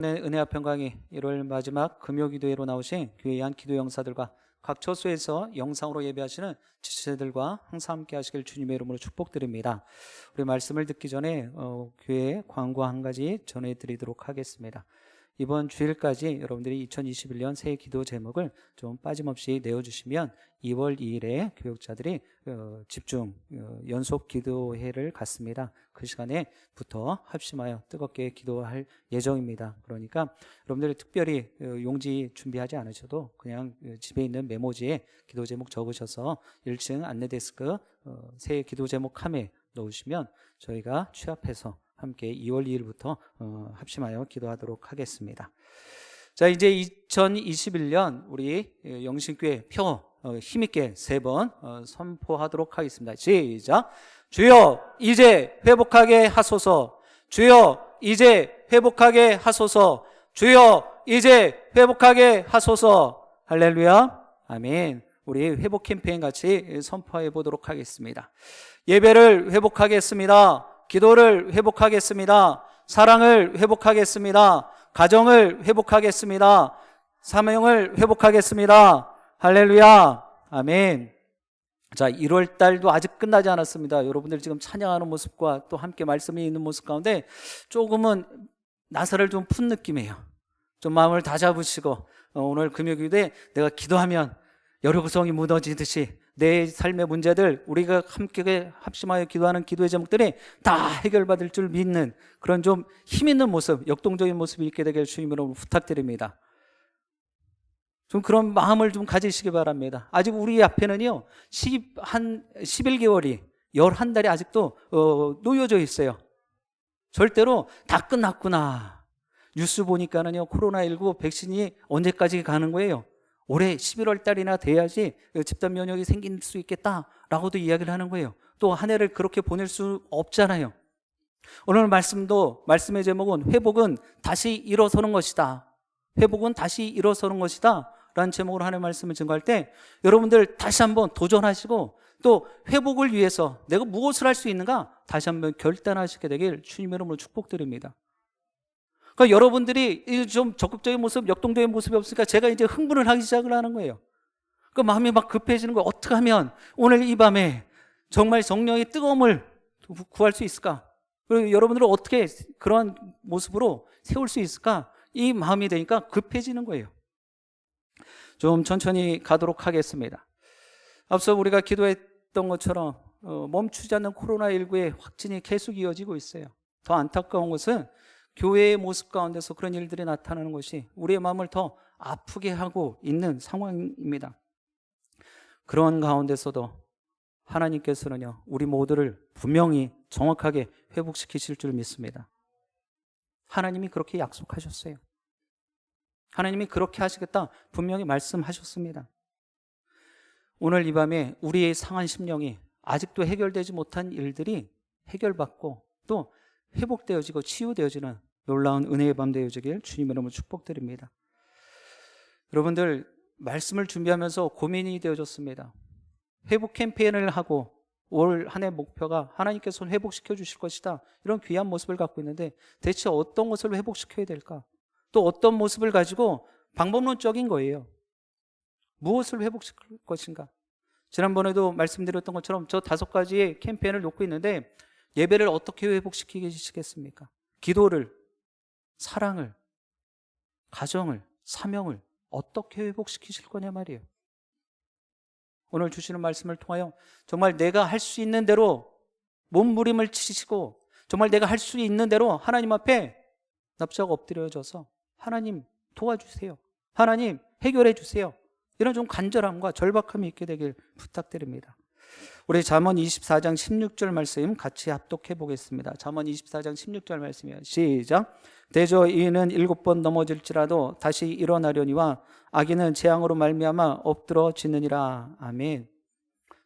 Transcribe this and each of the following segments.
은혜 앞편 강의 1월 마지막 금요기도회로 나오신 교회의 한 기도 영사들과 각 처소에서 영상으로 예배하시는 지체들과 항상 함께 하시길 주님의 이름으로 축복드립니다. 우리 말씀을 듣기 전에 교회 광고 한 가지 전해드리도록 하겠습니다. 이번 주일까지 여러분들이 2021년 새해 기도 제목을 좀 빠짐없이 내어주시면 2월 2일에 교육자들이 집중 연속 기도회를 갖습니다. 그 시간에부터 합심하여 뜨겁게 기도할 예정입니다. 그러니까 여러분들이 특별히 용지 준비하지 않으셔도 그냥 집에 있는 메모지에 기도 제목 적으셔서 1층 안내데스크 새해 기도 제목 칸에 넣으시면 저희가 취합해서 함께 2월 2일부터 합심하여 기도하도록 하겠습니다. 자, 이제 2021년 우리 영신교회 표 힘있게 3번 선포하도록 하겠습니다. 시작. 주여 이제 회복하게 하소서. 주여 이제 회복하게 하소서. 주여 이제 회복하게 하소서. 할렐루야. 아멘. 우리 회복 캠페인 같이 선포해 보도록 하겠습니다. 예배를 회복하겠습니다. 기도를 회복하겠습니다. 사랑을 회복하겠습니다. 가정을 회복하겠습니다. 사명을 회복하겠습니다. 할렐루야. 아멘. 자, 1월 달도 아직 끝나지 않았습니다. 여러분들 지금 찬양하는 모습과 또 함께 말씀이 있는 모습 가운데 조금은 나사를 좀 푼 느낌이에요. 좀 마음을 다잡으시고 오늘 금요일에 내가 기도하면 여리고성이 무너지듯이 내 삶의 문제들 우리가 함께 합심하여 기도하는 기도의 제목들이 다 해결받을 줄 믿는 그런 좀 힘있는 모습, 역동적인 모습이 있게 되길 주님으로 부탁드립니다. 좀 그런 마음을 좀 가지시기 바랍니다. 아직 우리 앞에는요 11개월이 11달이 아직도 놓여져 있어요. 절대로 다 끝났구나. 뉴스 보니까는요 코로나19 백신이 언제까지 가는 거예요? 올해 11월 달이나 돼야지 집단 면역이 생길 수 있겠다라고도 이야기를 하는 거예요. 또 한 해를 그렇게 보낼 수 없잖아요. 오늘 말씀의 제목은 회복은 다시 일어서는 것이다. 회복은 다시 일어서는 것이다 라는 제목으로 하나님의 말씀을 증거할 때 여러분들 다시 한번 도전하시고 또 회복을 위해서 내가 무엇을 할 수 있는가 다시 한번 결단하시게 되길 주님의 이름으로 축복드립니다. 그러니까 여러분들이 좀 적극적인 모습, 역동적인 모습이 없으니까 제가 이제 흥분을 하기 시작을 하는 거예요. 그 마음이 막 급해지는 거예요. 어떻게 하면 오늘 이 밤에 정말 성령의 뜨거움을 구할 수 있을까? 그리고 여러분들은 어떻게 그런 모습으로 세울 수 있을까? 이 마음이 되니까 급해지는 거예요. 좀 천천히 가도록 하겠습니다. 앞서 우리가 기도했던 것처럼 멈추지 않는 코로나19의 확진이 계속 이어지고 있어요. 더 안타까운 것은 교회의 모습 가운데서 그런 일들이 나타나는 것이 우리의 마음을 더 아프게 하고 있는 상황입니다. 그런 가운데서도 하나님께서는요 우리 모두를 분명히 정확하게 회복시키실 줄 믿습니다. 하나님이 그렇게 약속하셨어요. 하나님이 그렇게 하시겠다 분명히 말씀하셨습니다. 오늘 이 밤에 우리의 상한 심령이 아직도 해결되지 못한 일들이 해결받고 또 회복되어지고 치유되어지는 놀라운 은혜의 밤 되어지길 주님의 이름으로 축복드립니다. 여러분들 말씀을 준비하면서 고민이 되어졌습니다. 회복 캠페인을 하고 올 한 해 목표가 하나님께서 회복시켜 주실 것이다 이런 귀한 모습을 갖고 있는데 대체 어떤 것을 회복시켜야 될까? 또 어떤 모습을 가지고 방법론적인 거예요. 무엇을 회복시킬 것인가? 지난번에도 말씀드렸던 것처럼 저 5가지의 캠페인을 놓고 있는데 예배를 어떻게 회복시키시겠습니까? 기도를, 사랑을, 가정을, 사명을 어떻게 회복시키실 거냐 말이에요. 오늘 주시는 말씀을 통하여 정말 내가 할 수 있는 대로 몸부림을 치시고 정말 내가 할 수 있는 대로 하나님 앞에 납작 엎드려져서 하나님 도와주세요. 하나님 해결해 주세요. 이런 좀 간절함과 절박함이 있게 되길 부탁드립니다. 우리 잠언 24장 16절 말씀 같이 합독해 보겠습니다. 잠언 24장 16절 말씀이에요. 시작. 대저 이는 7번 넘어질지라도 다시 일어나려니와 악인은 재앙으로 말미암아 엎드러지느니라. 아멘.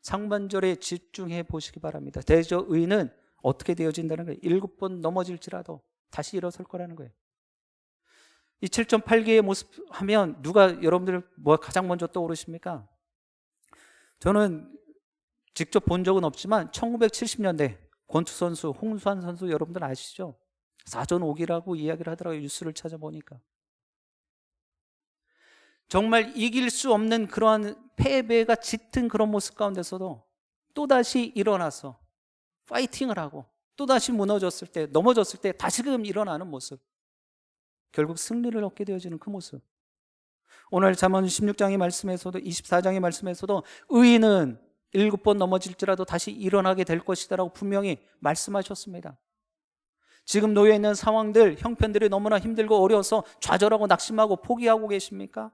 상반절에 집중해 보시기 바랍니다. 대저 의인은 어떻게 되어진다는 거예요? 7번 넘어질지라도 다시 일어설 거라는 거예요. 이 7.8개의 모습 하면 누가 여러분들 뭐 가장 먼저 떠오르십니까? 저는 직접 본 적은 없지만 1970년대 권투 선수 홍수환 선수 여러분들 아시죠? 사전 오기라고 이야기를 하더라고요. 뉴스를 찾아보니까. 정말 이길 수 없는 그러한 패배가 짙은 그런 모습 가운데서도 또다시 일어나서 파이팅을 하고 또다시 무너졌을 때, 넘어졌을 때 다시금 일어나는 모습, 결국 승리를 얻게 되어지는 그 모습. 오늘 잠언 16장의 말씀에서도 24장의 말씀에서도 의인은 7번 넘어질지라도 다시 일어나게 될 것이다 라고 분명히 말씀하셨습니다. 지금 놓여 있는 상황들, 형편들이 너무나 힘들고 어려워서 좌절하고 낙심하고 포기하고 계십니까?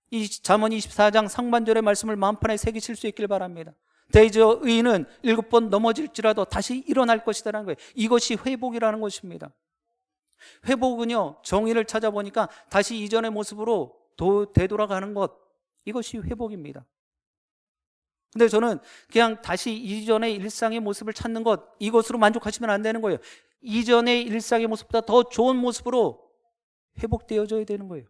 이 잠언 24장 상반절의 말씀을 마음판에 새기실 수 있길 바랍니다. 대저 의인은 7번 넘어질지라도 다시 일어날 것이라는 거예요. 이것이 회복이라는 것입니다. 회복은요, 정의를 찾아보니까 다시 이전의 모습으로 되돌아가는 것, 이것이 회복입니다. 근데 저는 그냥 다시 이전의 일상의 모습을 찾는 것, 이것으로 만족하시면 안 되는 거예요. 이전의 일상의 모습보다 더 좋은 모습으로 회복되어져야 되는 거예요.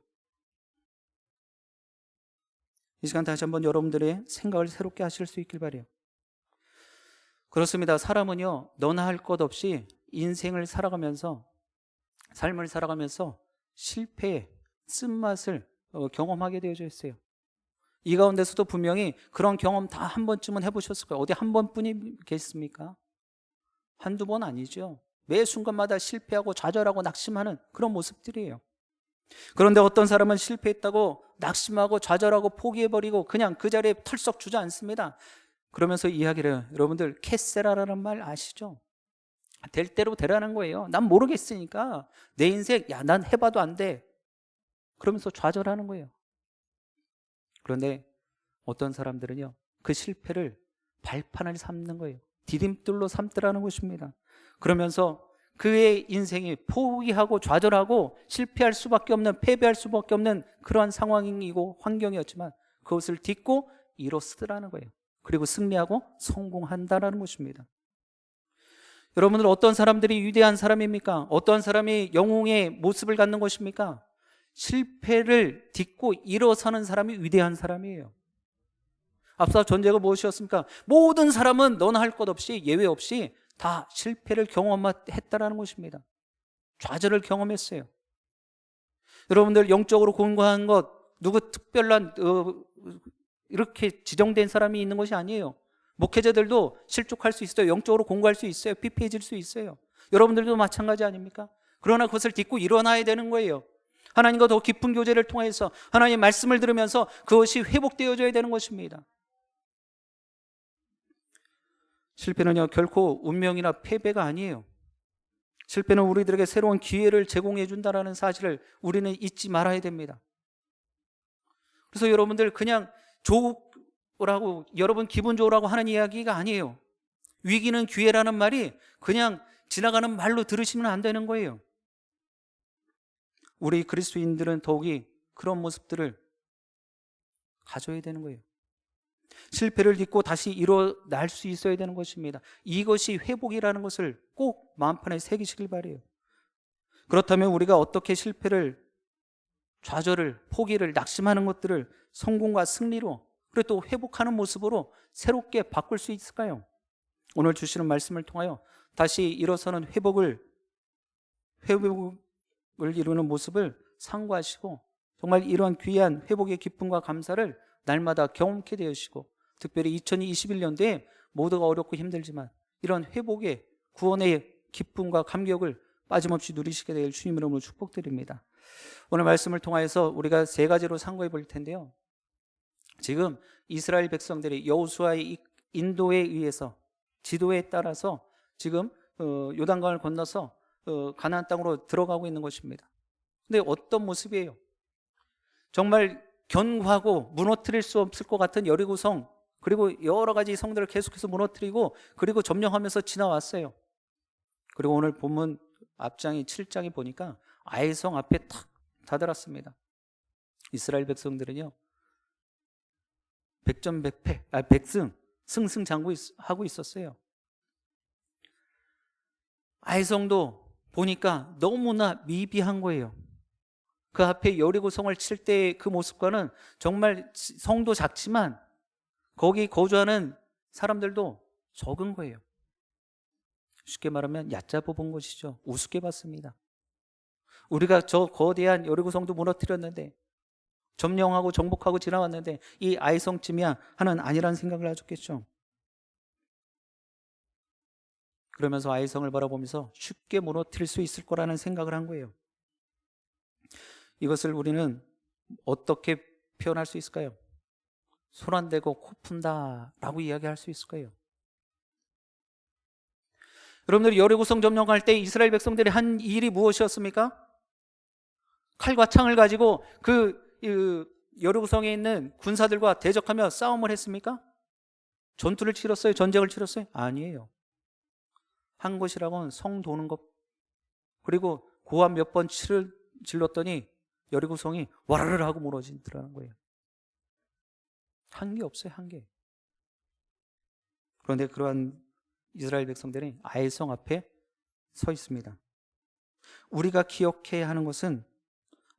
이 시간 다시 한번 여러분들의 생각을 새롭게 하실 수 있길 바라요. 그렇습니다. 사람은요, 너나 할 것 없이 인생을 살아가면서, 삶을 살아가면서 실패의 쓴맛을 경험하게 되어져 있어요. 이 가운데서도 분명히 그런 경험 다 한 번쯤은 해보셨을 거예요. 어디 한 번뿐이겠습니까? 한두 번 아니죠. 매 순간마다 실패하고 좌절하고 낙심하는 그런 모습들이에요. 그런데 어떤 사람은 실패했다고 낙심하고 좌절하고 포기해버리고 그냥 그 자리에 털썩 주저앉습니다. 그러면서 이야기를 해요. 여러분들 캐세라라는 말 아시죠? 될 대로 되라는 거예요. 난 모르겠으니까 내 인생 난 해봐도 안 돼. 그러면서 좌절하는 거예요. 그런데 어떤 사람들은요, 그 실패를 발판을 삼는 거예요. 디딤돌로 삼더라는 것입니다. 그러면서 그의 인생이 포기하고 좌절하고 실패할 수밖에 없는, 패배할 수밖에 없는 그러한 상황이고 환경이었지만 그것을 딛고 일어서더라는 거예요. 그리고 승리하고 성공한다라는 것입니다. 여러분들 어떤 사람들이 위대한 사람입니까? 어떤 사람이 영웅의 모습을 갖는 것입니까? 실패를 딛고 일어서는 사람이 위대한 사람이에요. 앞서 전제가 무엇이었습니까? 모든 사람은 너나 할 것 없이 예외 없이 다 실패를 경험했다라는 것입니다. 좌절을 경험했어요. 여러분들 영적으로 공부한 것 누구 특별한 이렇게 지정된 사람이 있는 것이 아니에요. 목회자들도 실족할 수 있어요. 영적으로 공부할 수 있어요. 피폐해질 수 있어요. 여러분들도 마찬가지 아닙니까? 그러나 그것을 딛고 일어나야 되는 거예요. 하나님과 더 깊은 교제를 통해서 하나님의 말씀을 들으면서 그것이 회복되어져야 되는 것입니다. 실패는요, 결코 운명이나 패배가 아니에요. 실패는 우리들에게 새로운 기회를 제공해 준다는 사실을 우리는 잊지 말아야 됩니다. 그래서 여러분들 그냥 좋으라고, 여러분 기분 좋으라고 하는 이야기가 아니에요. 위기는 기회라는 말이 그냥 지나가는 말로 들으시면 안 되는 거예요. 우리 그리스도인들은 더욱이 그런 모습들을 가져야 되는 거예요. 실패를 딛고 다시 일어날 수 있어야 되는 것입니다. 이것이 회복이라는 것을 꼭 마음판에 새기시길 바라요. 그렇다면 우리가 어떻게 실패를, 좌절을, 포기를, 낙심하는 것들을 성공과 승리로, 그리고 또 회복하는 모습으로 새롭게 바꿀 수 있을까요? 오늘 주시는 말씀을 통하여 다시 일어서는 회복을 이루는 모습을 상고하시고 정말 이러한 귀한 회복의 기쁨과 감사를 날마다 경험케 되시고, 특별히 2021년도에 모두가 어렵고 힘들지만 이런 회복의, 구원의 기쁨과 감격을 빠짐없이 누리시게 될 주님 이름으로 축복드립니다. 오늘 말씀을 통하여서 우리가 세 가지로 상고해 볼 텐데요. 지금 이스라엘 백성들이 여호수아의 인도에 의해서, 지도에 따라서 지금 요단강을 건너서 가나안 땅으로 들어가고 있는 것입니다. 근데 어떤 모습이에요? 정말 견고하고 무너뜨릴 수 없을 것 같은 여리고성, 그리고 여러 가지 성들을 계속해서 무너뜨리고 그리고 점령하면서 지나왔어요. 그리고 오늘 본문 앞장이 7장이 보니까 아이성 앞에 탁 다다랐습니다. 이스라엘 백성들은요, 백전백패, 백승, 승승장구하고 있었어요. 아이성도 보니까 너무나 미비한 거예요. 그 앞에 여리고성을 칠 때의 그 모습과는 정말 성도 작지만 거기 거주하는 사람들도 적은 거예요. 쉽게 말하면 얕잡아 본 것이죠. 우습게 봤습니다. 우리가 저 거대한 여리고성도 무너뜨렸는데, 점령하고 정복하고 지나왔는데 이 아이성쯤이야 하는 아니라는 생각을 가졌겠죠. 그러면서 아이성을 바라보면서 쉽게 무너뜨릴 수 있을 거라는 생각을 한 거예요. 이것을 우리는 어떻게 표현할 수 있을까요? 손 안 대고 코 푼다 라고 이야기할 수 있을 거예요. 여러분들이 여리고성 점령할 때 이스라엘 백성들이 한 일이 무엇이었습니까? 칼과 창을 가지고 그 여리고성에 있는 군사들과 대적하며 싸움을 했습니까? 전투를 치렀어요? 전쟁을 치렀어요? 아니에요. 한 것이라고는 성 도는 것, 그리고 고함 몇 번 질렀더니 여리고성이 와르르 하고 무너지더라는 거예요. 한 게 없어요, 한 개. 그런데 그러한 이스라엘 백성들이 아이성 앞에 서 있습니다. 우리가 기억해야 하는 것은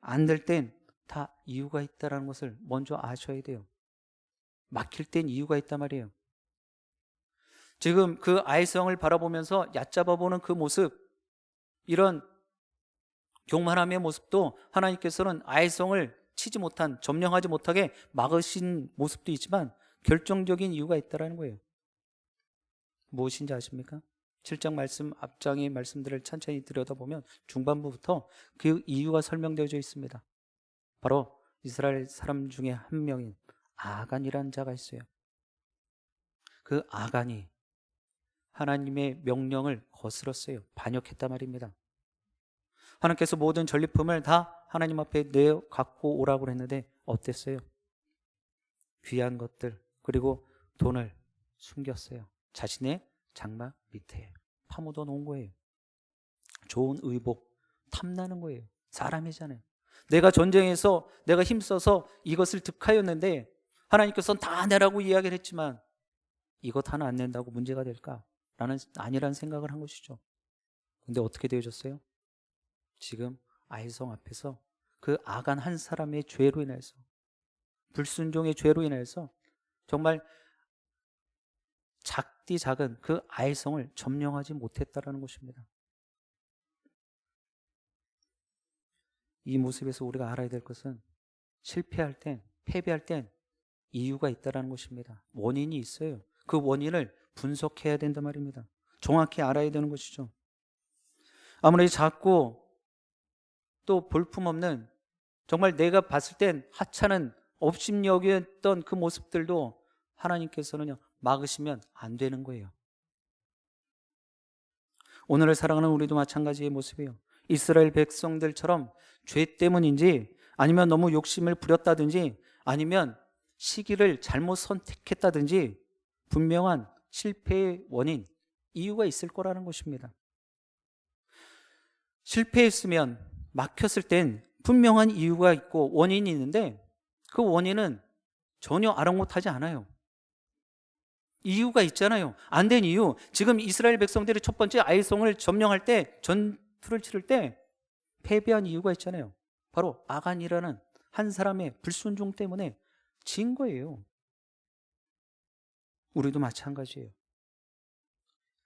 안 될 땐 다 이유가 있다는 것을 먼저 아셔야 돼요. 막힐 땐 이유가 있단 말이에요. 지금 그 아이성을 바라보면서 얕잡아 보는 그 모습, 이런 교만함의 모습도 하나님께서는 아이성을 치지 못한, 점령하지 못하게 막으신 모습도 있지만 결정적인 이유가 있다는 거예요. 무엇인지 아십니까? 7장 말씀, 앞장의 말씀들을 천천히 들여다보면 중반부부터 그 이유가 설명되어져 있습니다. 바로 이스라엘 사람 중에 한 명인 아간이라는 자가 있어요. 그 아간이 하나님의 명령을 거스렀어요. 반역했단 말입니다. 하나님께서 모든 전리품을 다 하나님 앞에 내어 갖고 오라고 했는데 어땠어요? 귀한 것들, 그리고 돈을 숨겼어요. 자신의 장막 밑에 파묻어 놓은 거예요. 좋은 의복, 탐나는 거예요. 사람이잖아요. 내가 전쟁에서 내가 힘써서 이것을 득하였는데 하나님께서는 다 내라고 이야기를 했지만 이것 하나 안 낸다고 문제가 될까? 아니라는 생각을 한 것이죠. 근데 어떻게 되어졌어요? 지금 아이성 앞에서 그 아간 한 사람의 죄로 인해서, 불순종의 죄로 인해서 정말 작디 작은 그 아이성을 점령하지 못했다라는 것입니다. 이 모습에서 우리가 알아야 될 것은 실패할 땐, 패배할 땐 이유가 있다라는 것입니다. 원인이 있어요. 그 원인을 분석해야 된단 말입니다. 정확히 알아야 되는 것이죠. 아무리 작고 또 볼품없는, 정말 내가 봤을 땐 하찮은 업신여겼던 그 모습들도 하나님께서는요 막으시면 안 되는 거예요. 오늘을 살아가는 우리도 마찬가지의 모습이에요. 이스라엘 백성들처럼 죄 때문인지, 아니면 너무 욕심을 부렸다든지, 아니면 시기를 잘못 선택했다든지 분명한 실패의 원인, 이유가 있을 거라는 것입니다. 실패했으면, 막혔을 땐 분명한 이유가 있고 원인이 있는데 그 원인은 전혀 아랑곳하지 않아요. 이유가 있잖아요. 안 된 이유. 지금 이스라엘 백성들이 첫 번째 아이성을 점령할 때, 전투를 치를 때 패배한 이유가 있잖아요. 바로 아간이라는 한 사람의 불순종 때문에 진 거예요. 우리도 마찬가지예요.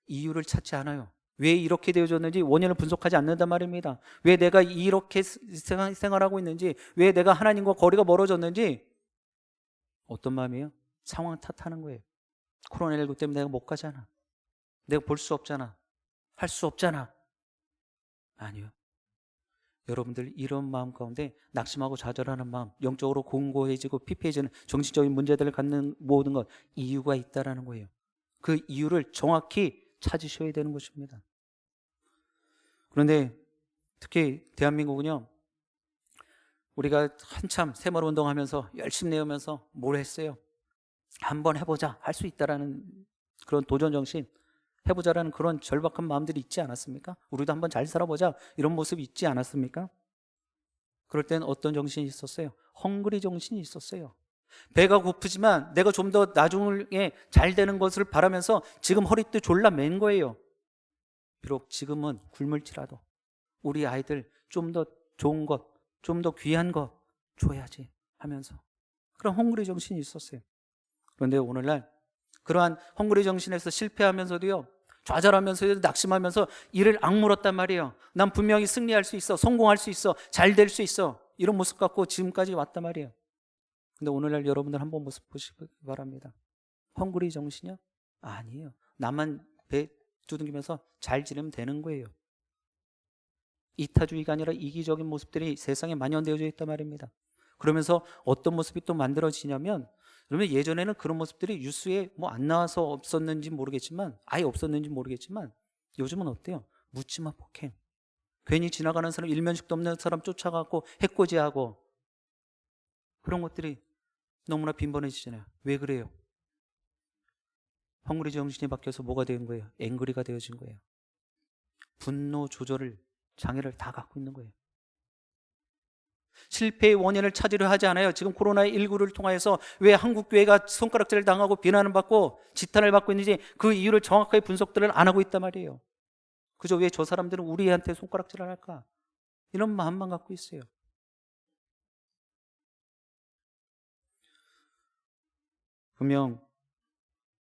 이유를 찾지 않아요. 왜 이렇게 되어졌는지 원인을 분석하지 않는단 말입니다. 왜 내가 이렇게 생활하고 있는지, 왜 내가 하나님과 거리가 멀어졌는지, 어떤 마음이에요? 상황 탓하는 거예요. 코로나19 때문에 내가 못 가잖아. 내가 볼 수 없잖아. 할 수 없잖아. 아니요. 여러분들 이런 마음 가운데 낙심하고 좌절하는 마음, 영적으로 공고해지고 피폐해지는 정신적인 문제들을 갖는 모든 것, 이유가 있다라는 거예요. 그 이유를 정확히 찾으셔야 되는 것입니다. 그런데 특히 대한민국은요, 우리가 한참 새마을 운동하면서 열심히 내으면서 뭘 했어요? 한번 해보자, 할 수 있다라는 그런 도전 정신, 해보자라는 그런 절박한 마음들이 있지 않았습니까? 우리도 한번 잘 살아보자, 이런 모습이 있지 않았습니까? 그럴 땐 어떤 정신이 있었어요? 헝그리 정신이 있었어요. 배가 고프지만 내가 좀 더 나중에 잘 되는 것을 바라면서 지금 허리띠 졸라 맨 거예요. 비록 지금은 굶을지라도 우리 아이들 좀 더 좋은 것, 좀 더 귀한 것 줘야지 하면서 그런 헝그리 정신이 있었어요. 그런데 오늘날 그러한 헝그리 정신에서 실패하면서도요, 좌절하면서 낙심하면서 이를 악물었단 말이에요. 난 분명히 승리할 수 있어, 성공할 수 있어, 잘 될 수 있어, 이런 모습 갖고 지금까지 왔단 말이에요. 근데 오늘날 여러분들 한번 모습 보시기 바랍니다. 헝그리 정신이요? 아니에요. 나만 배 두둥기면서 잘 지내면 되는 거예요. 이타주의가 아니라 이기적인 모습들이 세상에 만연되어져 있단 말입니다. 그러면서 어떤 모습이 또 만들어지냐면, 그러면 예전에는 그런 모습들이 뉴스에 뭐 안 나와서 없었는지 모르겠지만, 아예 없었는지 모르겠지만, 요즘은 어때요? 묻지마 폭행. 괜히 지나가는 사람, 일면식도 없는 사람 쫓아가고 해코지하고, 그런 것들이 너무나 빈번해지잖아요. 왜 그래요? 헝그리 정신이 바뀌어서 뭐가 된 거예요? 앵그리가 되어진 거예요. 분노 조절을, 장애를 다 갖고 있는 거예요. 실패의 원인을 찾으려 하지 않아요. 지금 코로나19를 통해서 왜 한국 교회가 손가락질을 당하고 비난을 받고 지탄을 받고 있는지 그 이유를 정확하게 분석들을 안 하고 있단 말이에요. 그저 왜 저 사람들은 우리한테 손가락질을 할까? 이런 마음만 갖고 있어요. 분명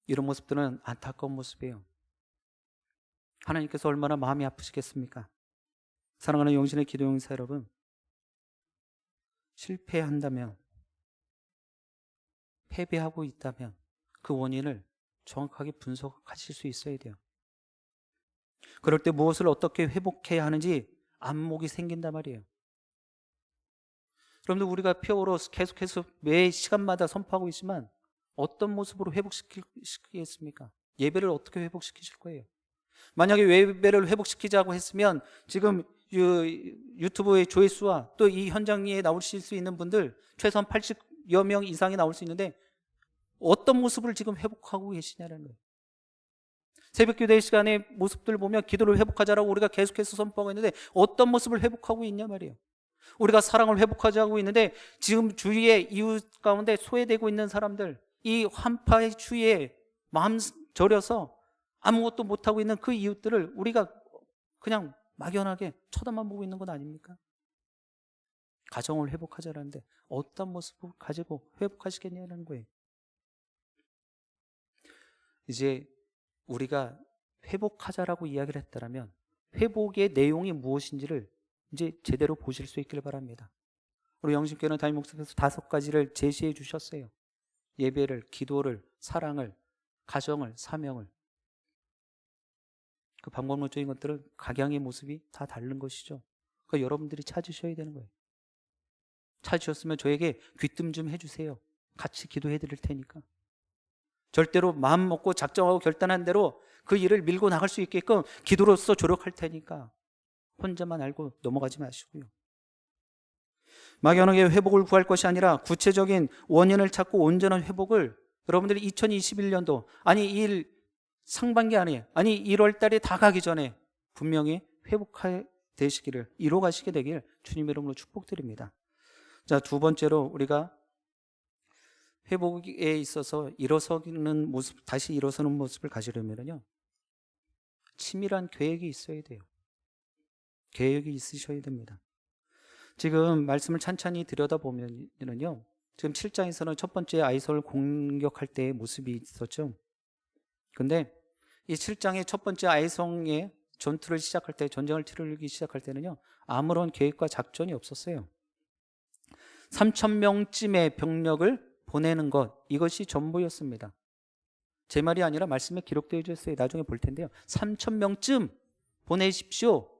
이런 모습들은 안타까운 모습이에요. 하나님께서 얼마나 마음이 아프시겠습니까? 사랑하는 영신의 기도용사 여러분, 실패한다면, 패배하고 있다면 그 원인을 정확하게 분석하실 수 있어야 돼요. 그럴 때 무엇을 어떻게 회복해야 하는지 안목이 생긴단 말이에요. 여러분들, 우리가 퓨어로 계속해서 매 시간마다 선포하고 있지만 어떤 모습으로 회복시키겠습니까? 예배를 어떻게 회복시키실 거예요? 만약에 예배를 회복시키자고 했으면 지금 유튜브의 조회수와 또 이 현장에 나오실 수 있는 분들 최소한 80여 명 이상이 나올 수 있는데 어떤 모습을 지금 회복하고 계시냐는 거예요. 새벽기도의 시간에 모습들 보면 기도를 회복하자라고 우리가 계속해서 선포하고 있는데 어떤 모습을 회복하고 있냐 말이에요. 우리가 사랑을 회복하자고 있는데 지금 주위에 이웃 가운데 소외되고 있는 사람들, 이 환파의 추위에 마음 절여서 아무것도 못하고 있는 그 이웃들을 우리가 그냥 막연하게 쳐다만 보고 있는 건 아닙니까? 가정을 회복하자라는데 어떤 모습을 가지고 회복하시겠냐는 거예요. 이제 우리가 회복하자라고 이야기를 했다면 회복의 내용이 무엇인지를 이제 제대로 보실 수 있기를 바랍니다. 우리 영신교회는 담임 목사께서 5가지를 제시해 주셨어요. 예배를, 기도를, 사랑을, 가정을, 사명을. 그 방법론적인 것들은 각양의 모습이 다 다른 것이죠. 그러니까 여러분들이 찾으셔야 되는 거예요. 찾으셨으면 저에게 귀뜸 좀 해주세요. 같이 기도해 드릴 테니까. 절대로 마음 먹고 작정하고 결단한 대로 그 일을 밀고 나갈 수 있게끔 기도로서 조력할 테니까 혼자만 알고 넘어가지 마시고요. 막연하게 회복을 구할 것이 아니라 구체적인 원인을 찾고 온전한 회복을 여러분들이 2021년도 아니 이 상반기 안에 아니 1월 달에 다 가기 전에 분명히 회복되시기를 이뤄가시게 되길 주님의 이름으로 축복드립니다. 자, 두 번째로 우리가 회복에 있어서 일어서는 모습, 다시 일어서는 모습을 가지려면요, 치밀한 계획이 있어야 돼요. 계획이 있으셔야 됩니다. 지금 말씀을 찬찬히 들여다보면요, 지금 7장에서는 첫 번째 아이솔을 공격할 때의 모습이 있었죠. 근데 이 7장의 첫 번째 아이성의 전투를 시작할 때, 전쟁을 치르기 시작할 때는요, 아무런 계획과 작전이 없었어요. 3,000명쯤의 병력을 보내는 것, 이것이 전부였습니다. 제 말이 아니라 말씀에 기록되어 있어요. 나중에 볼 텐데요. 3,000명쯤 보내십시오.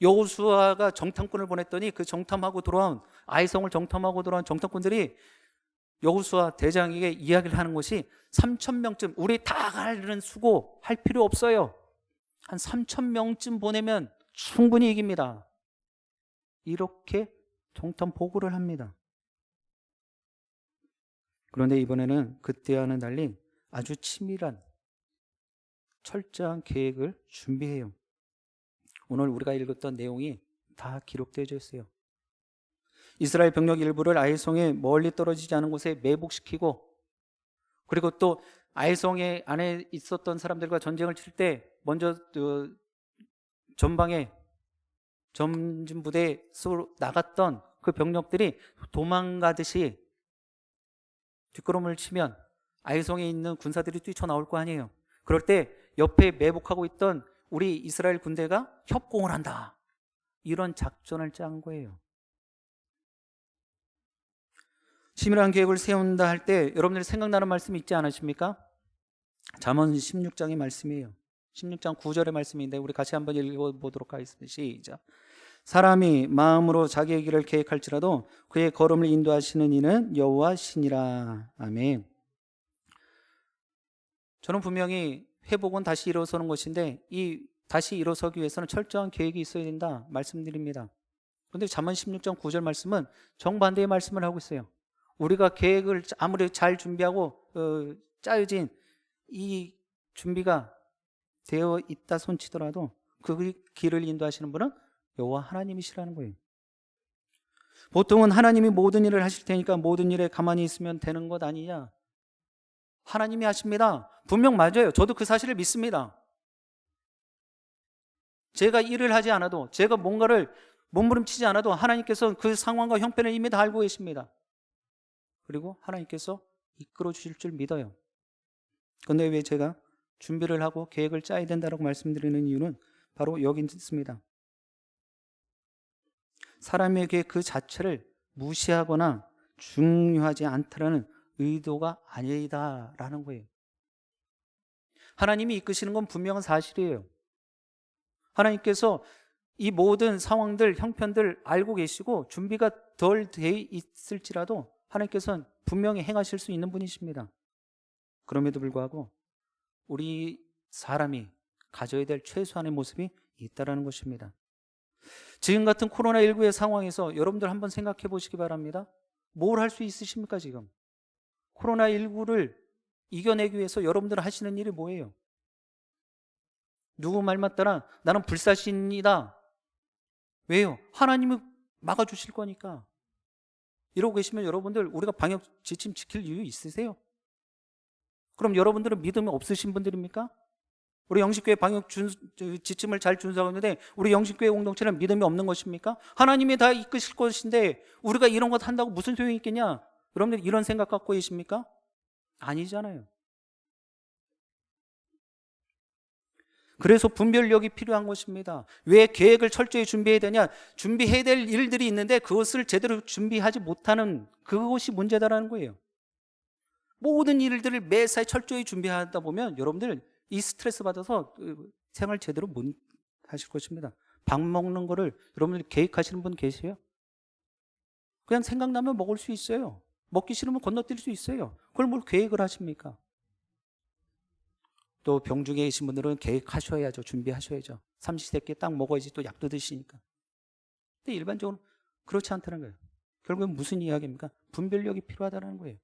여호수아가 정탐꾼을 보냈더니 그 정탐하고 돌아온, 아이성을 정탐하고 돌아온 정탐꾼들이 여호수아 대장에게 이야기를 하는 것이 3,000명쯤, 우리 다 가는 수고 할 필요 없어요. 한 3,000명쯤 보내면 충분히 이깁니다. 이렇게 정탐 보고를 합니다. 그런데 이번에는 그때와는 달리 아주 치밀한 철저한 계획을 준비해요. 오늘 우리가 읽었던 내용이 다 기록되어 있어요. 이스라엘 병력 일부를 아이성에 멀리 떨어지지 않은 곳에 매복시키고, 그리고 또 아이성의 안에 있었던 사람들과 전쟁을 칠 때 먼저 전방에 전진부대로 나갔던 그 병력들이 도망가듯이 뒷걸음을 치면 아이성에 있는 군사들이 뛰쳐나올 거 아니에요. 그럴 때 옆에 매복하고 있던 우리 이스라엘 군대가 협공을 한다. 이런 작전을 짠 거예요. 치밀한 계획을 세운다 할 때 여러분들 생각나는 말씀 있지 않으십니까? 잠언 16장의 말씀이에요. 16장 9절의 말씀인데 우리 같이 한번 읽어보도록 하겠습니다. 시작. 사람이 마음으로 자기의 길을 계획할지라도 그의 걸음을 인도하시는 이는 여호와 신이라. 아멘. 저는 분명히 회복은 다시 일어서는 것인데 이 다시 일어서기 위해서는 철저한 계획이 있어야 된다 말씀드립니다. 그런데 잠언 16장 9절 말씀은 정반대의 말씀을 하고 있어요. 우리가 계획을 아무리 잘 준비하고 짜여진 이 준비가 되어 있다 손치더라도 그 길을 인도하시는 분은 여호와 하나님이시라는 거예요. 보통은 하나님이 모든 일을 하실 테니까 모든 일에 가만히 있으면 되는 것 아니냐. 하나님이 하십니다. 분명 맞아요. 저도 그 사실을 믿습니다. 제가 일을 하지 않아도, 제가 뭔가를 몸부림치지 않아도 하나님께서 그 상황과 형편을 이미 다 알고 계십니다. 그리고 하나님께서 이끌어 주실 줄 믿어요. 그런데 왜 제가 준비를 하고 계획을 짜야 된다고 말씀드리는 이유는 바로 여기 있습니다. 사람에게 그 자체를 무시하거나 중요하지 않다라는 의도가 아니다라는 거예요. 하나님이 이끄시는 건 분명한 사실이에요. 하나님께서 이 모든 상황들, 형편들 알고 계시고 준비가 덜 돼 있을지라도 하나님께서는 분명히 행하실 수 있는 분이십니다. 그럼에도 불구하고 우리 사람이 가져야 될 최소한의 모습이 있다는 것입니다. 지금 같은 코로나19의 상황에서 여러분들 한번 생각해 보시기 바랍니다. 뭘 할 수 있으십니까 지금? 코로나19를 이겨내기 위해서 여러분들 하시는 일이 뭐예요? 누구 말 맞따라 나는 불사신이다. 왜요? 하나님이 막아주실 거니까. 이러고 계시면 여러분들 우리가 방역 지침 지킬 이유 있으세요? 그럼 여러분들은 믿음이 없으신 분들입니까? 우리 영식교회 방역 지침을 잘 준수하는데 우리 영식교회 공동체는 믿음이 없는 것입니까? 하나님이 다 이끄실 것인데 우리가 이런 것 한다고 무슨 소용이 있겠냐? 여러분들 이런 생각 갖고 계십니까? 아니잖아요. 그래서 분별력이 필요한 것입니다. 왜 계획을 철저히 준비해야 되냐? 준비해야 될 일들이 있는데 그것을 제대로 준비하지 못하는 그것이 문제다라는 거예요. 모든 일들을 매사에 철저히 준비하다 보면 여러분들 이 스트레스 받아서 생활 제대로 못 하실 것입니다. 밥 먹는 거를 여러분들 계획하시는 분 계세요? 그냥 생각나면 먹을 수 있어요. 먹기 싫으면 건너뛸 수 있어요. 그걸 뭘 계획을 하십니까? 또 병중에 계신 분들은 계획하셔야죠. 준비하셔야죠. 삼시세끼 딱 먹어야지 또 약도 드시니까. 근데 일반적으로 그렇지 않다는 거예요. 결국은 무슨 이야기입니까? 분별력이 필요하다는 거예요.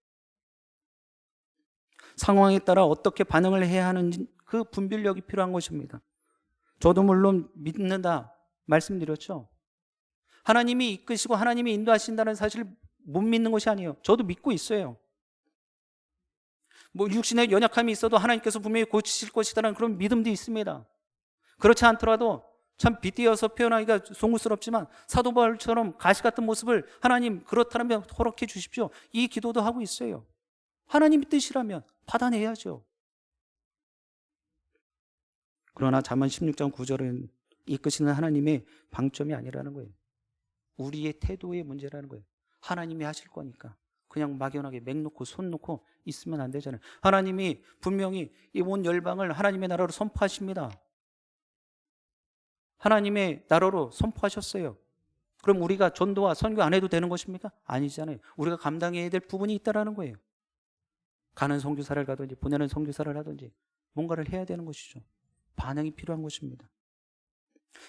상황에 따라 어떻게 반응을 해야 하는지 그 분별력이 필요한 것입니다. 저도 물론 믿는다 말씀드렸죠. 하나님이 이끄시고 하나님이 인도하신다는 사실을 못 믿는 것이 아니에요. 저도 믿고 있어요. 뭐 육신의 연약함이 있어도 하나님께서 분명히 고치실 것이라는 그런 믿음도 있습니다. 그렇지 않더라도 참 빗대어서 표현하기가 송구스럽지만 사도 바울처럼 가시 같은 모습을 하나님 그렇다면 허락해 주십시오. 이 기도도 하고 있어요. 하나님의 뜻이라면 받아내야죠. 그러나 잠언 16장 9절은 이끄시는 하나님의 방점이 아니라는 거예요. 우리의 태도의 문제라는 거예요. 하나님이 하실 거니까 그냥 막연하게 맥 놓고 손 놓고 있으면 안 되잖아요. 하나님이 분명히 이 온 열방을 하나님의 나라로 선포하십니다. 하나님의 나라로 선포하셨어요. 그럼 우리가 전도와 선교 안 해도 되는 것입니까? 아니잖아요. 우리가 감당해야 될 부분이 있다는 거예요. 가는 선교사를 가든지 보내는 선교사를 하든지 뭔가를 해야 되는 것이죠. 반응이 필요한 것입니다.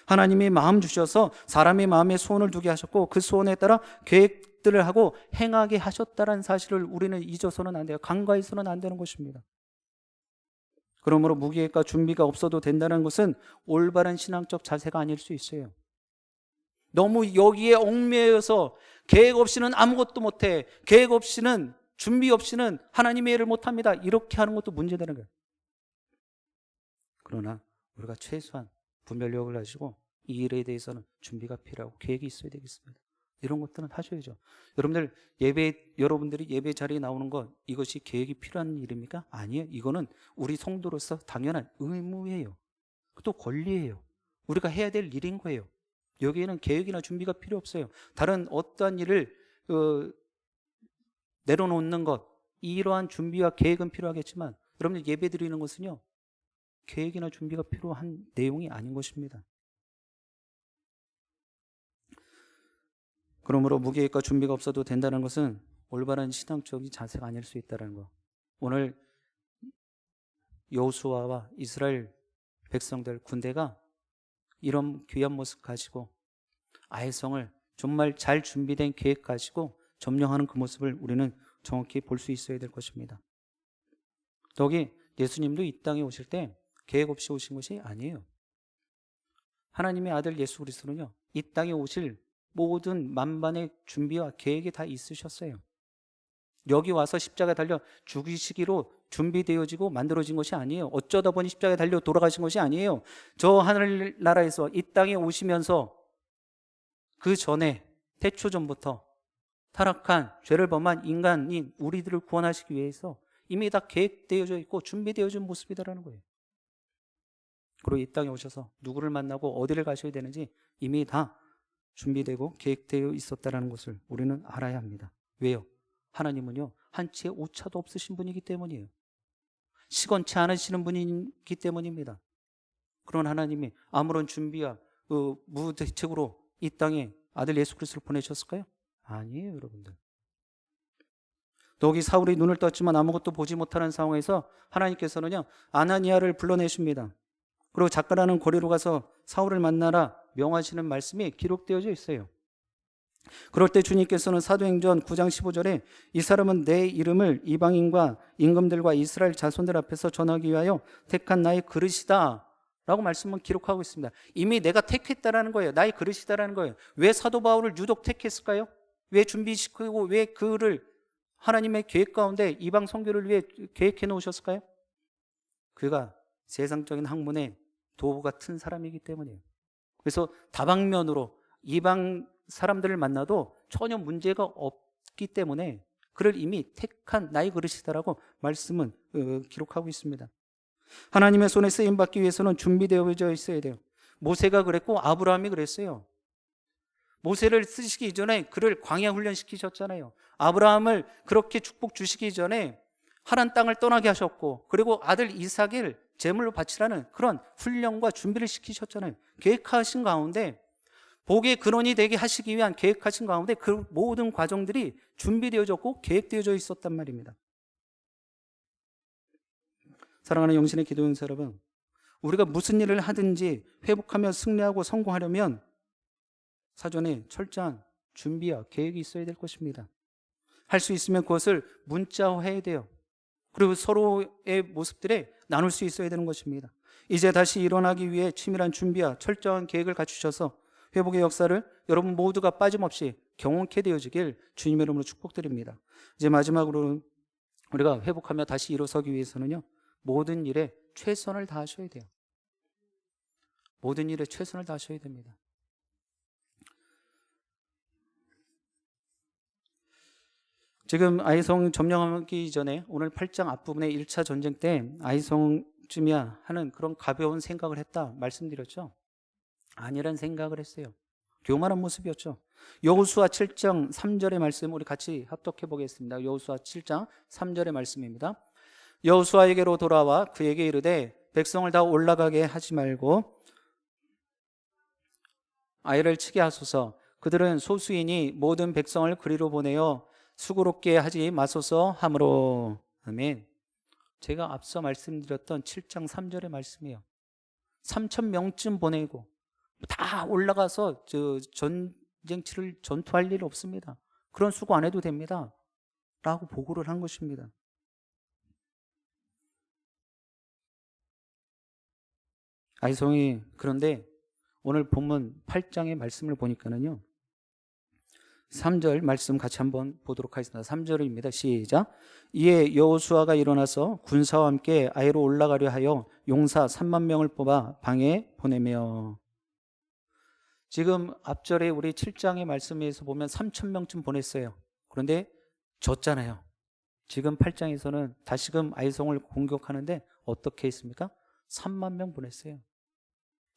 하나님이 마음 주셔서 사람의 마음에 소원을 두게 하셨고 그 소원에 따라 계획들을 하고 행하게 하셨다는 사실을 우리는 잊어서는 안 돼요. 간과해서는 안 되는 것입니다. 그러므로 무계획과 준비가 없어도 된다는 것은 올바른 신앙적 자세가 아닐 수 있어요. 너무 여기에 얽매여서 계획 없이는 아무것도 못해, 계획 없이는 준비 없이는 하나님의 일을 못합니다, 이렇게 하는 것도 문제되는 거예요. 그러나 우리가 최소한 분별력을 가지고 이 일에 대해서는 준비가 필요하고 계획이 있어야 되겠습니다. 이런 것들은 하셔야죠. 여러분들이 예배 자리에 나오는 것, 이것이 계획이 필요한 일입니까? 아니에요. 이거는 우리 성도로서 당연한 의무예요. 또 권리예요. 우리가 해야 될 일인 거예요. 여기에는 계획이나 준비가 필요 없어요. 다른 어떠한 일을 내려놓는 것, 이러한 준비와 계획은 필요하겠지만 여러분들 예배 드리는 것은요, 계획이나 준비가 필요한 내용이 아닌 것입니다. 그러므로 무계획과 준비가 없어도 된다는 것은 올바른 신앙적인 자세가 아닐 수 있다는 거. 오늘 여호수아와 이스라엘 백성들, 군대가 이런 귀한 모습 가지고 아이성을 정말 잘 준비된 계획 가지고 점령하는 그 모습을 우리는 정확히 볼 수 있어야 될 것입니다. 더욱이 예수님도 이 땅에 오실 때 계획 없이 오신 것이 아니에요. 하나님의 아들 예수 그리스도는요, 이 땅에 오실 모든 만반의 준비와 계획이 다 있으셨어요. 여기 와서 십자가에 달려 죽이시기로 준비되어지고 만들어진 것이 아니에요. 어쩌다 보니 십자가에 달려 돌아가신 것이 아니에요. 저 하늘나라에서 이 땅에 오시면서 그 전에 태초 전부터 타락한 죄를 범한 인간인 우리들을 구원하시기 위해서 이미 다 계획되어져 있고 준비되어진 모습이다라는 거예요. 그리고 이 땅에 오셔서 누구를 만나고 어디를 가셔야 되는지 이미 다 준비되고 계획되어 있었다는 것을 우리는 알아야 합니다. 왜요? 하나님은요, 한치의 오차도 없으신 분이기 때문이에요. 시건치 않으시는 분이기 때문입니다. 그런 하나님이 아무런 준비와 무대책으로 이 땅에 아들 예수 그리스도를 보내셨을까요? 아니에요, 여러분들. 더욱이 사울이 눈을 떴지만 아무것도 보지 못하는 상황에서 하나님께서는요, 아나니아를 불러내십니다. 그리고 작가라는 거리로 가서 사울을 만나라 명하시는 말씀이 기록되어져 있어요. 그럴 때 주님께서는 사도행전 9장 15절에 이 사람은 내 이름을 이방인과 임금들과 이스라엘 자손들 앞에서 전하기 위하여 택한 나의 그릇이다 라고 말씀은 기록하고 있습니다. 이미 내가 택했다라는 거예요. 나의 그릇이다라는 거예요. 왜 사도 바울을 유독 택했을까요? 왜 준비시키고 왜 그를 하나님의 계획 가운데 이방 선교를 위해 계획해 놓으셨을까요? 그가 세상적인 학문에 도구 같은 사람이기 때문이에요. 그래서 다방면으로 이방 사람들을 만나도 전혀 문제가 없기 때문에 그를 이미 택한 나의 그릇이다라고 말씀은 기록하고 있습니다. 하나님의 손에 쓰임받기 위해서는 준비되어져 있어야 돼요. 모세가 그랬고 아브라함이 그랬어요. 모세를 쓰시기 이전에 그를 광야 훈련시키셨잖아요. 아브라함을 그렇게 축복 주시기 전에 하란 땅을 떠나게 하셨고, 그리고 아들 이삭을 제물로 바치라는 그런 훈련과 준비를 시키셨잖아요. 계획하신 가운데, 복의 근원이 되게 하시기 위한 계획하신 가운데 그 모든 과정들이 준비되어졌고 계획되어져 있었단 말입니다. 사랑하는 영신의 기도 용사 여러분, 우리가 무슨 일을 하든지 회복하며 승리하고 성공하려면 사전에 철저한 준비와 계획이 있어야 될 것입니다. 할 수 있으면 그것을 문자화해야 돼요. 그리고 서로의 모습들에 나눌 수 있어야 되는 것입니다. 이제 다시 일어나기 위해 치밀한 준비와 철저한 계획을 갖추셔서 회복의 역사를 여러분 모두가 빠짐없이 경험케 되어지길 주님의 이름으로 축복드립니다. 이제 마지막으로 우리가 회복하며 다시 일어서기 위해서는요, 모든 일에 최선을 다하셔야 돼요. 모든 일에 최선을 다하셔야 됩니다. 지금 아이성 점령하기 전에 오늘 8장 앞부분에 1차 전쟁 때 아이성쯤이야 하는 그런 가벼운 생각을 했다 말씀드렸죠. 아니란 생각을 했어요. 교만한 모습이었죠. 여호수아 7장 3절의 말씀 우리 같이 합독해 보겠습니다. 여호수아 7장 3절의 말씀입니다. 여호수아에게로 돌아와 그에게 이르되 백성을 다 올라가게 하지 말고 아이를 치게 하소서. 그들은 소수이니 모든 백성을 그리로 보내어 수고롭게 하지 마소서 하므로. 아멘. 제가 앞서 말씀드렸던 7장 3절의 말씀이에요. 3,000명쯤 보내고 다 올라가서 전쟁치를 전투할 일 없습니다. 그런 수고 안 해도 됩니다 라고 보고를 한 것입니다. 아이성이 그런데 오늘 본문 8장의 말씀을 보니까는요, 3절 말씀 같이 한번 보도록 하겠습니다. 3절입니다. 시작. 이에 여호수아가 일어나서 군사와 함께 아이로 올라가려 하여 용사 3만 명을 뽑아 방에 보내며. 지금 앞절에 우리 7장의 말씀에서 보면 3천 명쯤 보냈어요. 그런데 졌잖아요. 지금 8장에서는 다시금 아이성을 공격하는데 어떻게 했습니까? 3만 명 보냈어요.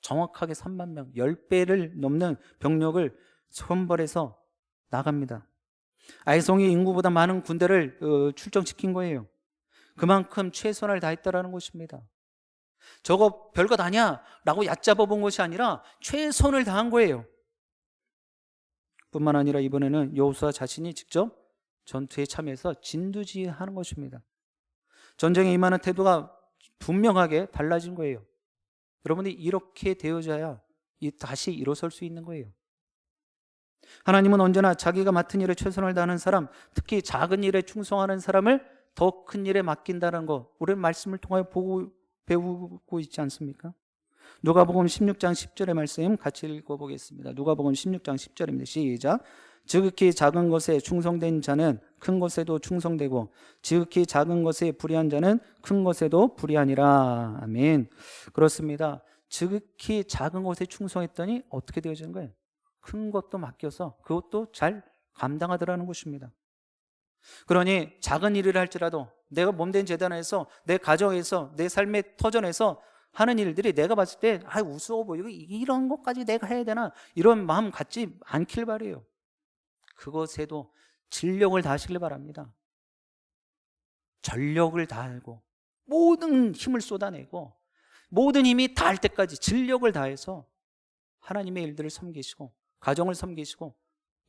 정확하게 3만 명, 10배를 넘는 병력을 선벌해서 나갑니다. 아이성이 인구보다 많은 군대를 출정시킨 거예요. 그만큼 최선을 다했다라는 것입니다. 저거 별것 아니야 라고 얕잡아 본 것이 아니라 최선을 다한 거예요. 뿐만 아니라 이번에는 여호수아 자신이 직접 전투에 참여해서 진두지휘하는 것입니다. 전쟁에 임하는 태도가 분명하게 달라진 거예요. 여러분이 이렇게 되어져야 다시 일어설 수 있는 거예요. 하나님은 언제나 자기가 맡은 일에 최선을 다하는 사람, 특히 작은 일에 충성하는 사람을 더 큰 일에 맡긴다는 거, 우리는 말씀을 통하여 배우고 있지 않습니까? 누가복음 16장 10절의 말씀 같이 읽어보겠습니다. 누가복음 16장 10절입니다. 시작. 지극히 작은 것에 충성된 자는 큰 것에도 충성되고 지극히 작은 것에 불의한 자는 큰 것에도 불의하니라. 아멘. 그렇습니다. 지극히 작은 것에 충성했더니 어떻게 되어지는 거예요? 큰 것도 맡겨서 그것도 잘 감당하더라는 것입니다. 그러니 작은 일을 할지라도 내가 몸된 재단에서 내 가정에서 내 삶의 터전에서 하는 일들이 내가 봤을 때 우스워 보이고 이런 것까지 내가 해야 되나 이런 마음 갖지 않길 바래요. 그것에도 진력을 다하시길 바랍니다. 전력을 다하고 모든 힘을 쏟아내고 모든 힘이 다할 때까지 진력을 다해서 하나님의 일들을 섬기시고 가정을 섬기시고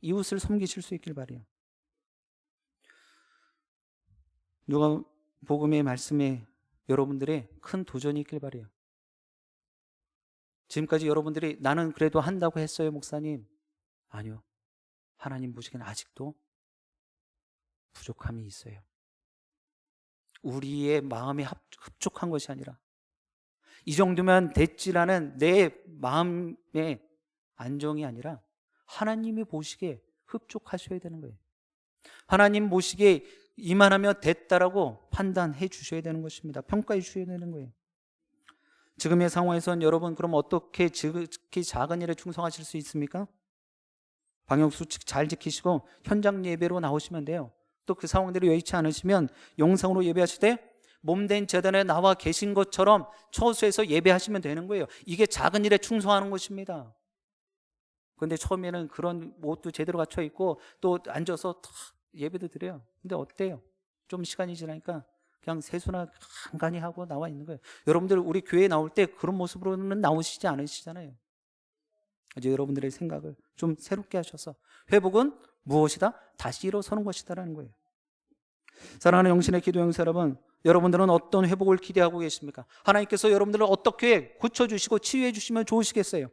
이웃을 섬기실 수 있길 바래요. 누가복음의 말씀에 여러분들의 큰 도전이 있길 바래요. 지금까지 여러분들이 나는 그래도 한다고 했어요, 목사님. 아니요. 하나님 보시기에는 아직도 부족함이 있어요. 우리의 마음이 흡족한 것이 아니라 이 정도면 됐지라는 내 마음의 안정이 아니라 하나님이 보시기에 흡족하셔야 되는 거예요. 하나님 보시기에 이만하면 됐다라고 판단해 주셔야 되는 것입니다. 평가해 주셔야 되는 거예요. 지금의 상황에선 여러분 그럼 어떻게 지극히 작은 일에 충성하실 수 있습니까? 방역수칙 잘 지키시고 현장 예배로 나오시면 돼요. 또 그 상황대로 여의치 않으시면 영상으로 예배하실 때 몸된 재단에 나와 계신 것처럼 처소에서 예배하시면 되는 거예요. 이게 작은 일에 충성하는 것입니다. 그런데 처음에는 그런 옷도 제대로 갖춰 있고 또 앉아서 다 예배도 드려요. 근데 어때요? 좀 시간이 지나니까 그냥 세수나 간간히 하고 나와 있는 거예요. 여러분들 우리 교회에 나올 때 그런 모습으로는 나오시지 않으시잖아요. 이제 여러분들의 생각을 좀 새롭게 하셔서 회복은 무엇이다? 다시 일어서는 것이다라는 거예요. 사랑하는 영신의 기도 영사 여러분, 여러분들은 어떤 회복을 기대하고 계십니까? 하나님께서 여러분들을 어떻게 고쳐주시고 치유해 주시면 좋으시겠어요?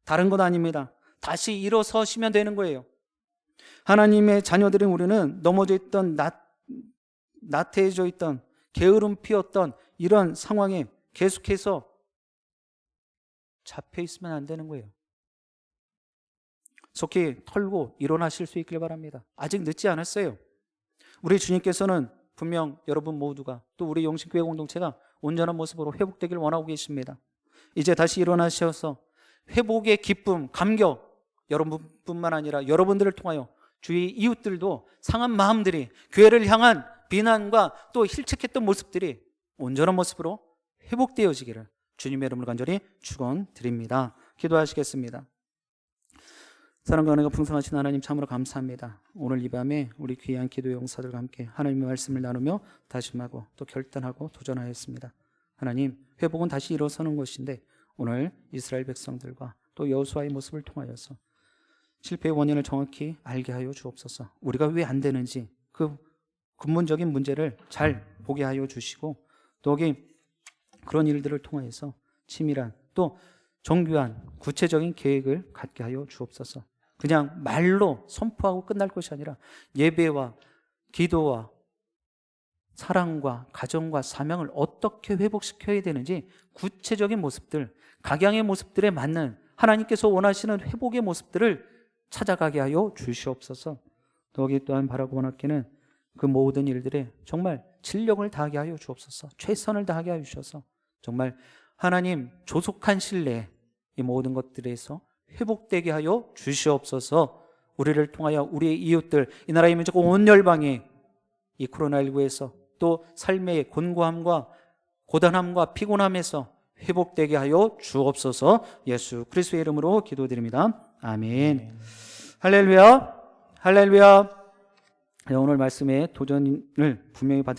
다른 건 아닙니다. 다시 일어서시면 되는 거예요. 하나님의 자녀들인 우리는 넘어져 있던 나태해져 있던 게으름 피웠던 이런 상황에 계속해서 잡혀 있으면 안 되는 거예요. 속히 털고 일어나실 수 있길 바랍니다. 아직 늦지 않았어요. 우리 주님께서는 분명 여러분 모두가 또 우리 영신교회 공동체가 온전한 모습으로 회복되길 원하고 계십니다. 이제 다시 일어나셔서 회복의 기쁨, 감격, 여러분뿐만 아니라 여러분들을 통하여 주위 이웃들도 상한 마음들이 교회를 향한 비난과 또 힐책했던 모습들이 온전한 모습으로 회복되어지기를 주님의 이름으로 간절히 축원드립니다. 기도하시겠습니다. 사랑과 은혜가 풍성하신 하나님 참으로 감사합니다. 오늘 이 밤에 우리 귀한 기도 용사들과 함께 하나님의 말씀을 나누며 다짐하고 또 결단하고 도전하였습니다. 하나님, 회복은 다시 일어서는 것인데 오늘 이스라엘 백성들과 또 여호수아의 모습을 통하여서 실패의 원인을 정확히 알게 하여 주옵소서. 우리가 왜 안 되는지 그 근본적인 문제를 잘 보게 하여 주시고 또 그런 일들을 통해서 치밀한 또 정교한 구체적인 계획을 갖게 하여 주옵소서. 그냥 말로 선포하고 끝날 것이 아니라 예배와 기도와 사랑과 가정과 사명을 어떻게 회복시켜야 되는지 구체적인 모습들, 각양의 모습들에 맞는 하나님께서 원하시는 회복의 모습들을 찾아가게 하여 주시옵소서. 더욱이 또한 바라고 원하기는 그 모든 일들에 정말 진력을 다하게 하여 주옵소서. 최선을 다하게 하여 주셔서 정말 하나님 조속한 신뢰에 이 모든 것들에서 회복되게 하여 주시옵소서. 우리를 통하여 우리의 이웃들, 이 나라의 민족 온 열방이 이 코로나19에서 또 삶의 곤고함과 고단함과 피곤함에서 회복되게 하여 주옵소서. 예수 그리스도의 이름으로 기도드립니다. 아멘. 할렐루야. 할렐루야. 오늘 말씀에 도전을 분명히 받으시기